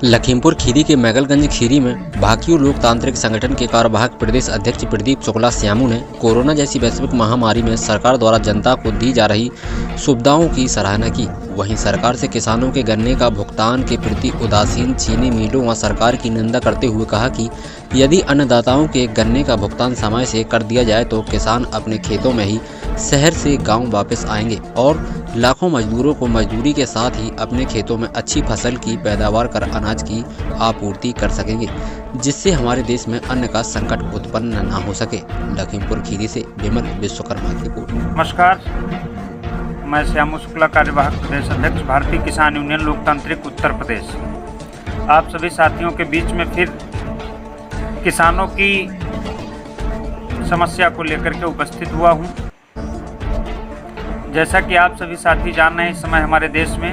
लखीमपुर खीरी के मैगलगंज खीरी में भाकियू लोकतांत्रिक संगठन के कार्यवाहक प्रदेश अध्यक्ष प्रदीप शुक्ला श्यामू ने कोरोना जैसी वैश्विक महामारी में सरकार द्वारा जनता को दी जा रही सुविधाओं की सराहना की। वहीं सरकार से किसानों के गन्ने का भुगतान के प्रति उदासीन चीनी मिलों व सरकार की निंदा करते हुए कहा कि यदि अन्नदाताओं के गन्ने का भुगतान समय से कर दिया जाए तो किसान अपने खेतों में ही शहर से गांव वापस आएंगे और लाखों मजदूरों को मजदूरी के साथ ही अपने खेतों में अच्छी फसल की पैदावार कर अनाज की आपूर्ति कर सकेंगे, जिससे हमारे देश में अन्न का संकट उत्पन्न न हो सके। लखीमपुर खीरी से विमल विश्वकर्मा की रिपोर्ट। नमस्कार, मैं श्यामू शुक्ला, कार्यवाहक प्रदेश अध्यक्ष भारतीय किसान यूनियन लोकतांत्रिक उत्तर प्रदेश। आप सभी साथियों के बीच में फिर किसानों की समस्या को लेकर के उपस्थित हुआ हूं। जैसा कि आप सभी साथी जान रहे हैं, इस समय हमारे देश में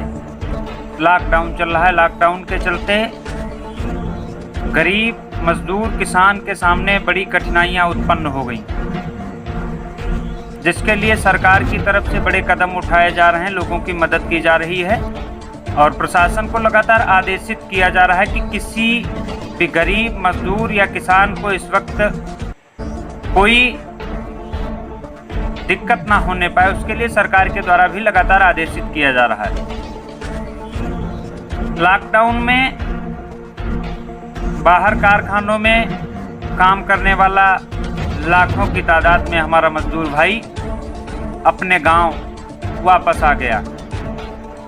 लॉकडाउन चल रहा है। लॉकडाउन के चलते गरीब मजदूर किसान के सामने बड़ी कठिनाइयां उत्पन्न हो गई, जिसके लिए सरकार की तरफ से बड़े कदम उठाए जा रहे हैं, लोगों की मदद की जा रही है और प्रशासन को लगातार आदेशित किया जा रहा है कि किसी भी गरीब मजदूर या किसान को इस वक्त कोई दिक्कत ना होने पाए, उसके लिए सरकार के द्वारा भी लगातार आदेशित किया जा रहा है। लॉकडाउन में बाहर कारखानों में काम करने वाला लाखों की तादाद में हमारा मजदूर भाई अपने गांव वापस आ गया,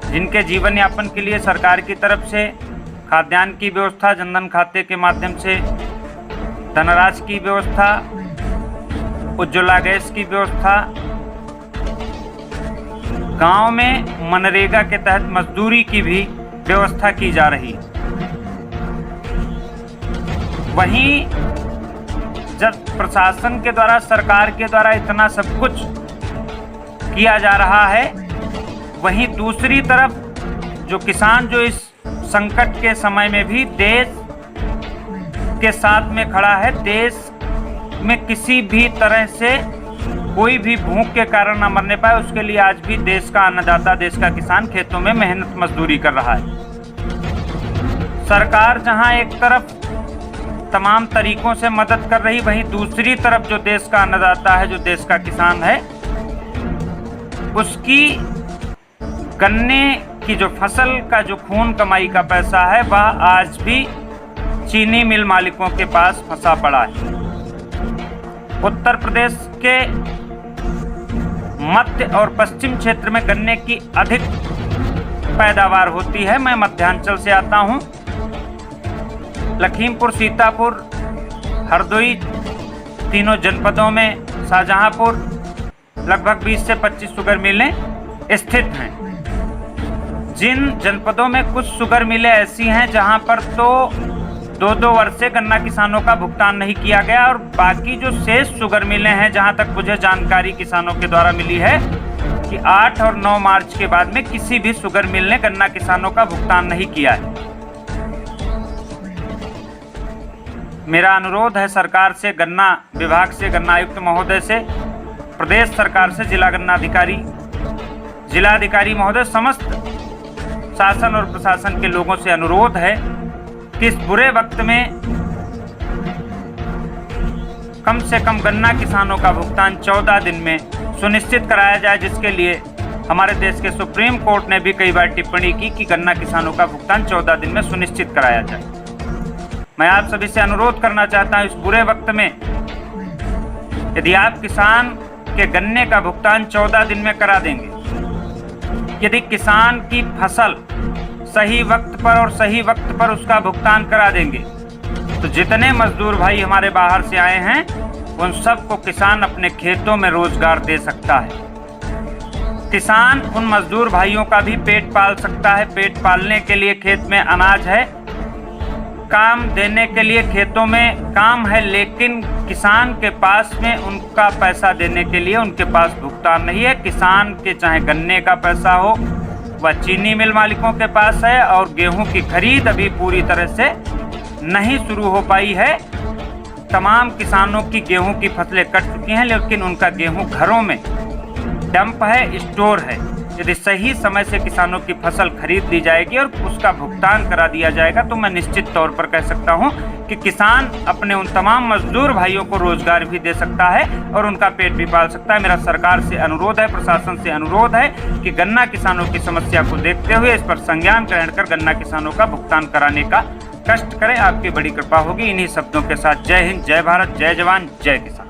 जिनके जीवन यापन के लिए सरकार की तरफ से खाद्यान्न की व्यवस्था, जनधन खाते के माध्यम से धनराशि की व्यवस्था, उज्ज्वला गैस की व्यवस्था, गांव में मनरेगा के तहत मजदूरी की भी व्यवस्था की जा रही। वहीं जब प्रशासन के द्वारा, सरकार के द्वारा इतना सब कुछ किया जा रहा है, वहीं दूसरी तरफ जो किसान जो इस संकट के समय में भी देश के साथ में खड़ा है, देश में किसी भी तरह से कोई भी भूख के कारण न मरने पाए, उसके लिए आज भी देश का अन्नदाता, देश का किसान खेतों में मेहनत मजदूरी कर रहा है। सरकार जहां एक तरफ तमाम तरीकों से मदद कर रही, वहीं दूसरी तरफ जो देश का अन्नदाता है, जो देश का किसान है, उसकी गन्ने की जो फसल का जो खून कमाई का पैसा है, वह आज भी चीनी मिल मालिकों के पास फंसा पड़ा है। उत्तर प्रदेश के मध्य और पश्चिम क्षेत्र में गन्ने की अधिक पैदावार होती है। मैं मध्यांचल से आता हूं। लखीमपुर, सीतापुर, हरदोई तीनों जनपदों में, शाहजहांपुर लगभग 20 से 25 शुगर मिलें स्थित हैं। जिन जनपदों में कुछ शुगर मिलें ऐसी हैं जहां पर तो 2-2 वर्ष से गन्ना किसानों का भुगतान नहीं किया गया, और बाकी जो शेष शुगर मिलें हैं, जहां तक मुझे जानकारी किसानों के द्वारा मिली है कि 8 और 9 मार्च के बाद में किसी भी शुगर मिल ने गन्ना किसानों का भुगतान नहीं किया है। मेरा अनुरोध है सरकार से, गन्ना विभाग से, गन्ना आयुक्त महोदय से, प्रदेश सरकार से, जिलाधिकारी महोदय, समस्त शासन और प्रशासन के लोगों से अनुरोध है कि इस बुरे वक्त में कम से कम गन्ना किसानों का भुगतान 14 दिन में सुनिश्चित कराया जाए, जिसके लिए हमारे देश के सुप्रीम कोर्ट ने भी कई बार टिप्पणी की कि गन्ना किसानों का भुगतान 14 दिन में सुनिश्चित कराया जाए। मैं आप सभी से अनुरोध करना चाहता हूं, इस बुरे वक्त में यदि आप किसान के गन्ने का भुगतान 14 दिन में करा देंगे, यदि किसान की फसल सही वक्त पर और सही वक्त पर उसका भुगतान करा देंगे, तो जितने मजदूर भाई हमारे बाहर से आए हैं, उन सबको किसान अपने खेतों में रोजगार दे सकता है। किसान उन मजदूर भाइयों का भी पेट पाल सकता है। पेट पालने के लिए खेत में अनाज है, काम देने के लिए खेतों में काम है, लेकिन किसान के पास में उनका पैसा देने के लिए उनके पास भुगतान नहीं है। किसान के चाहे गन्ने का पैसा हो, वह चीनी मिल मालिकों के पास है, और गेहूं की खरीद अभी पूरी तरह से नहीं शुरू हो पाई है। तमाम किसानों की गेहूं की फसलें कट चुकी हैं, लेकिन उनका गेहूं घरों में डंप है, स्टोर है। यदि सही समय से किसानों की फसल खरीद ली जाएगी और उसका भुगतान करा दिया जाएगा तो मैं निश्चित तौर पर कह सकता हूं कि किसान अपने उन तमाम मजदूर भाइयों को रोजगार भी दे सकता है और उनका पेट भी पाल सकता है। मेरा सरकार से अनुरोध है, प्रशासन से अनुरोध है कि गन्ना किसानों की समस्या को देखते हुए इस पर संज्ञान ग्रहण कर गन्ना किसानों का भुगतान कराने का कष्ट करें। आपकी बड़ी कृपा होगी। इन्हीं शब्दों के साथ जय हिंद, जय भारत, जय जवान, जय किसान।